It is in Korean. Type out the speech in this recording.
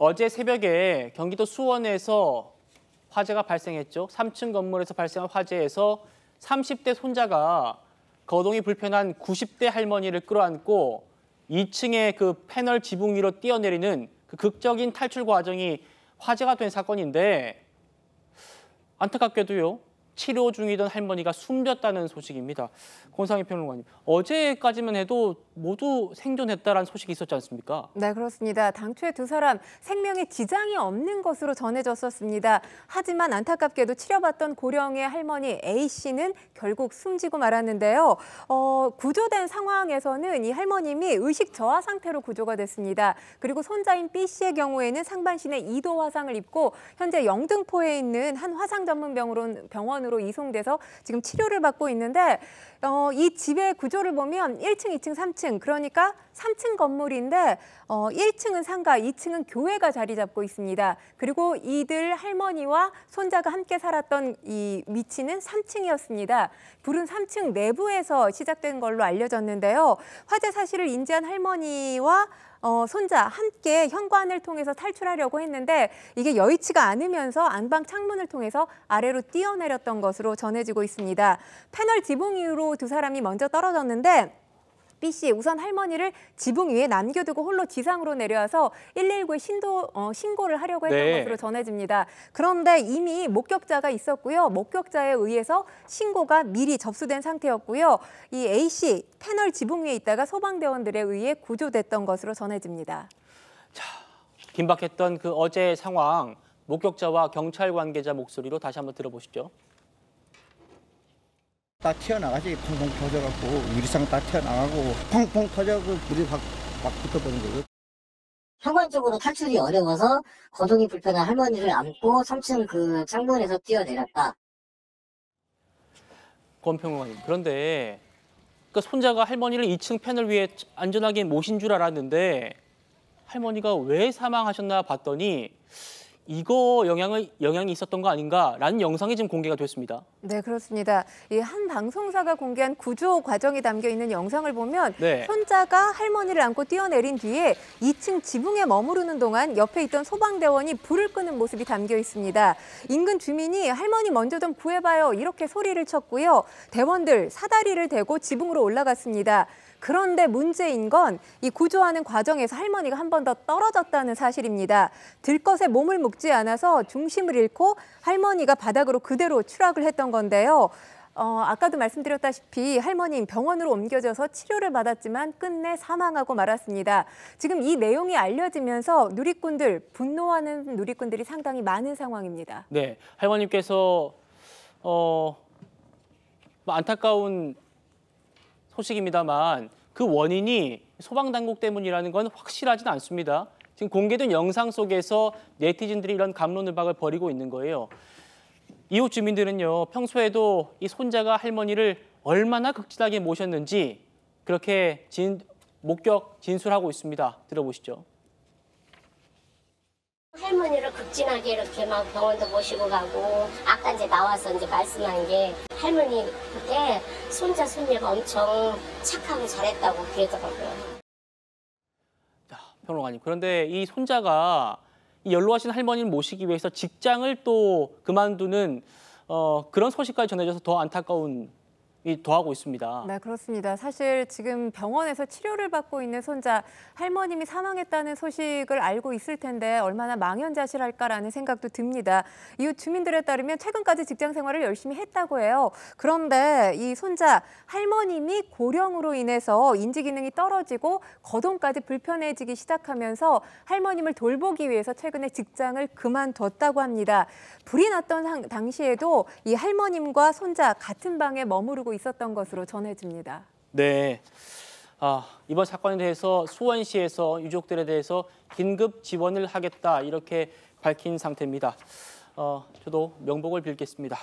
어제 새벽에 경기도 수원에서 화재가 발생했죠. 3층 건물에서 발생한 화재에서 30대 손자가 거동이 불편한 90대 할머니를 끌어안고 2층의 그 패널 지붕 위로 뛰어내리는 그 극적인 탈출 과정이 화제가 된 사건인데 안타깝게도요. 치료 중이던 할머니가 숨졌다는 소식입니다. 권상희 평론가님, 어제까지만 해도 모두 생존했다라는 소식이 있었지 않습니까? 네, 그렇습니다. 당초에 두 사람 생명에 지장이 없는 것으로 전해졌었습니다. 하지만 안타깝게도 치료받던 고령의 할머니 A씨는 결국 숨지고 말았는데요. 구조된 상황에서는 이 할머님이 의식 저하 상태로 구조가 됐습니다. 그리고 손자인 B씨의 경우에는 상반신에 2도 화상을 입고 현재 영등포에 있는 한 화상 전문 병원으로 이송돼서 지금 치료를 받고 있는데 이 집의 구조를 보면 1층, 2층, 3층 그러니까 3층 건물인데 1층은 상가, 2층은 교회가 자리 잡고 있습니다. 그리고 이들 할머니와 손자가 함께 살았던 이 위치는 3층이었습니다. 불은 3층 내부에서 시작된 걸로 알려졌는데요. 화재 사실을 인지한 할머니와 손자 함께 현관을 통해서 탈출하려고 했는데 이게 여의치가 않으면서 안방 창문을 통해서 아래로 뛰어내렸던 것으로 전해지고 있습니다. 패널 지붕 위로 두 사람이 먼저 떨어졌는데 B씨 우선 할머니를 지붕 위에 남겨두고 홀로 지상으로 내려와서 119에 신고를 하려고 했던 것으로 전해집니다. 그런데 이미 목격자가 있었고요. 목격자에 의해서 신고가 미리 접수된 상태였고요. 이 A씨 패널 지붕 위에 있다가 소방대원들에 의해 구조됐던 것으로 전해집니다. 자, 긴박했던 그 어제의 상황, 목격자와 경찰 관계자 목소리로 다시 한번 들어보시죠. 다 튀어나가지 펑펑 터져갖고 유리창 다 튀어나가고 펑펑 터져 그 불이 확 붙어버린 거예요. 현관적으로 탈출이 어려워서 거동이 불편한 할머니를 안고 3층 그 창문에서 뛰어내렸다. 권 평론가님, 그런데 그 손자가 할머니를 2층 패널 위에 안전하게 모신 줄 알았는데 할머니가 왜 사망하셨나 봤더니 이거 영향이 있었던 거 아닌가라는 영상이 지금 공개가 됐습니다. 네, 그렇습니다. 이 한 방송사가 공개한 구조 과정이 담겨 있는 영상을 보면 손자가 할머니를 안고 뛰어내린 뒤에 2층 지붕에 머무르는 동안 옆에 있던 소방대원이 불을 끄는 모습이 담겨 있습니다. 인근 주민이 할머니 먼저 좀 구해봐요 이렇게 소리를 쳤고요. 대원들 사다리를 대고 지붕으로 올라갔습니다. 그런데 문제인 건 이 구조하는 과정에서 할머니가 한 번 더 떨어졌다는 사실입니다. 들것에 몸을 묶지 않아서 중심을 잃고 할머니가 바닥으로 그대로 추락을 했던 건데요. 아까도 말씀드렸다시피 할머니 병원으로 옮겨져서 치료를 받았지만 끝내 사망하고 말았습니다. 지금 이 내용이 알려지면서 분노하는 누리꾼들이 상당히 많은 상황입니다. 네, 할머님께서 안타까운 소식입니다만 그 원인이 소방당국 때문이라는 건 확실하진 않습니다. 지금 공개된 영상 속에서 네티즌들이 이런 감론을박을 벌이고 있는 거예요. 이웃 주민들은요, 평소에도 이 손자가 할머니를 얼마나 극진하게 모셨는지 그렇게 목격 진술하고 있습니다. 들어보시죠. 할머니를 극진하게 이렇게 막 병원도 모시고 가고 아까 이제 나와서 이제 말씀한 게 할머니 그때 손자 손녀가 엄청 착하고 잘했다고 그러더라고요. 자, 평론가님, 그런데 이 손자가 이 연로하신 할머니를 모시기 위해서 직장을 또 그만두는 그런 소식까지 전해져서 더 안타까운 더하고 있습니다. 네, 그렇습니다. 사실 지금 병원에서 치료를 받고 있는 손자, 할머님이 사망했다는 소식을 알고 있을 텐데 얼마나 망연자실할까라는 생각도 듭니다. 이웃 주민들에 따르면 최근까지 직장 생활을 열심히 했다고 해요. 그런데 이 손자, 할머님이 고령으로 인해서 인지 기능이 떨어지고 거동까지 불편해지기 시작하면서 할머님을 돌보기 위해서 최근에 직장을 그만뒀다고 합니다. 불이 났던 당시에도 이 할머님과 손자 같은 방에 머무르고 있었던 것으로 전해집니다. 네, 이번 사건에 대해서 수원시에서 유족들에 대해서 긴급 지원을 하겠다 이렇게 밝힌 상태입니다. 저도 명복을 빌겠습니다.